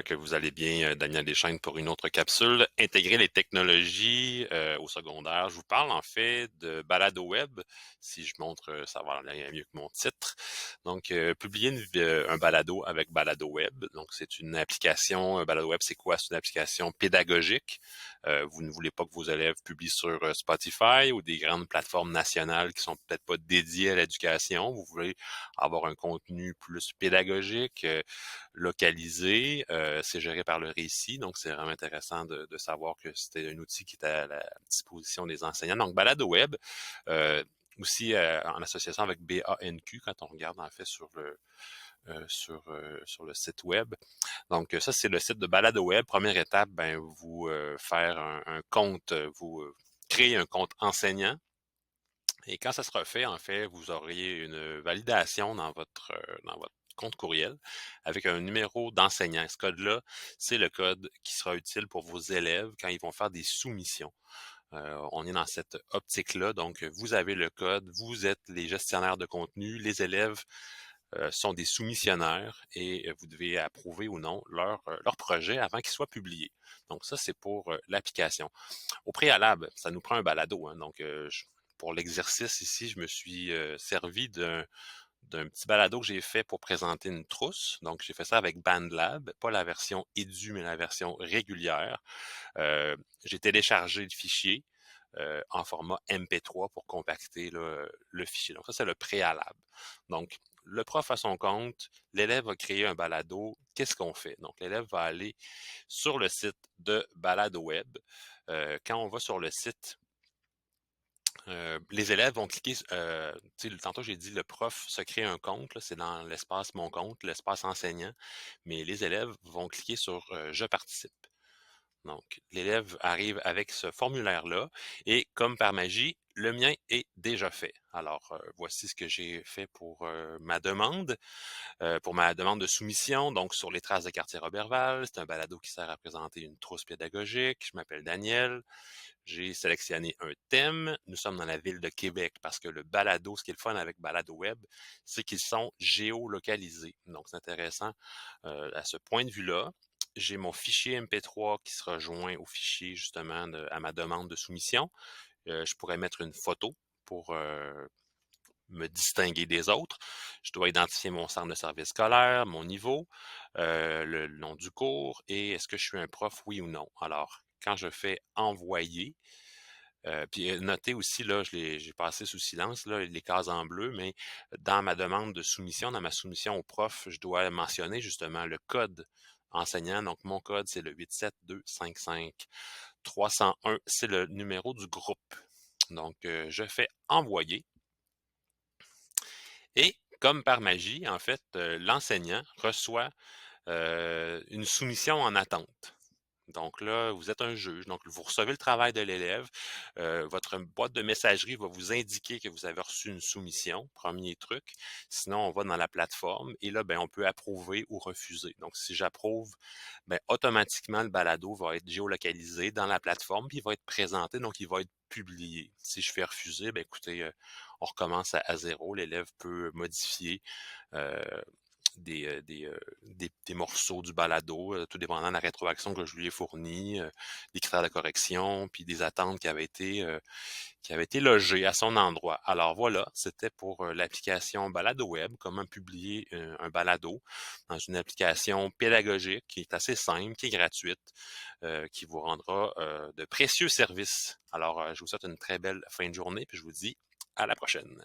j'espère que vous allez bien, Daniel Deschaines pour une autre capsule. Intégrer les technologies au secondaire. Je vous parle en fait de balado web. Si je montre, ça va aller mieux que mon titre. Donc, publier un balado avec balado web. Donc, c'est une application. Balado web, c'est quoi? C'est une application pédagogique. Vous ne voulez pas que vos élèves publient sur Spotify ou des grandes plateformes nationales qui sont peut-être pas dédiées à l'éducation. Vous voulez avoir un contenu plus pédagogique, localisé. C'est géré par le Récit, donc c'est vraiment intéressant de savoir que c'était un outil qui était à la disposition des enseignants. Donc, balado web, euh, aussi en association avec BANQ, quand on regarde en fait sur le site web. Donc, ça, c'est le site de balado web. Première étape, ben, vous faire un compte, vous créez un compte enseignant. Et quand ça sera fait, en fait, vous auriez une validation dans votre compte courriel avec un numéro d'enseignant. Ce code-là, c'est le code qui sera utile pour vos élèves quand ils vont faire des soumissions. On est dans cette optique-là. Donc, vous avez le code, vous êtes les gestionnaires de contenu, les élèves sont des soumissionnaires et vous devez approuver ou non leur projet avant qu'il soit publié. Donc, ça, c'est pour l'application. Au préalable, ça nous prend un balado. Hein, donc, pour l'exercice ici, je me suis servi d'un petit balado que j'ai fait pour présenter une trousse. Donc, j'ai fait ça avec BandLab, pas la version édu, mais la version régulière. J'ai téléchargé le fichier en format MP3 pour compacter là, le fichier. Donc, ça, c'est le préalable. Donc, le prof a son compte, l'élève va créer un balado. Qu'est-ce qu'on fait? Donc, l'élève va aller sur le site de Balado Web. Quand on va sur le site, les élèves vont cliquer, tantôt j'ai dit le prof se crée un compte, là, c'est dans l'espace Mon compte, l'espace enseignant, mais les élèves vont cliquer sur Je participe. Donc, l'élève arrive avec ce formulaire-là et comme par magie, le mien est déjà fait. Alors, voici ce que j'ai fait pour ma demande de soumission. Donc, sur les traces de quartier Roberval, c'est un balado qui sert à présenter une trousse pédagogique. Je m'appelle Daniel. J'ai sélectionné un thème. Nous sommes dans la ville de Québec parce que le balado, ce qui est le fun avec balado web, c'est qu'ils sont géolocalisés. Donc, c'est intéressant à ce point de vue-là. J'ai mon fichier MP3 qui sera joint au fichier justement à ma demande de soumission. Je pourrais mettre une photo pour me distinguer des autres. Je dois identifier mon centre de service scolaire, mon niveau, le nom du cours et est-ce que je suis un prof, oui ou non. Alors, quand je fais envoyer, puis notez aussi, là, j'ai passé sous silence, là, les cases en bleu, mais dans ma demande de soumission, dans ma soumission au prof, je dois mentionner justement le code enseignant. Donc, mon code, c'est le 87255-301. C'est le numéro du groupe. Donc, je fais envoyer. Et comme par magie, en fait, l'enseignant reçoit une soumission en attente. Donc là, vous êtes un juge, donc vous recevez le travail de l'élève, votre boîte de messagerie va vous indiquer que vous avez reçu une soumission, premier truc. Sinon, on va dans la plateforme et là, ben, on peut approuver ou refuser. Donc, si j'approuve, ben, automatiquement, le balado va être géolocalisé dans la plateforme, puis il va être présenté, donc il va être publié. Si je fais refuser, ben, écoutez, on recommence à zéro. L'élève peut modifier euh, des morceaux du balado, tout dépendant de la rétroaction que je lui ai fournie, des critères de correction, puis des attentes qui avaient été logées à son endroit. Alors voilà, c'était pour l'application Balado Web, comment publier un balado dans une application pédagogique qui est assez simple, qui est gratuite, qui vous rendra de précieux services. Alors, je vous souhaite une très belle fin de journée, puis je vous dis à la prochaine.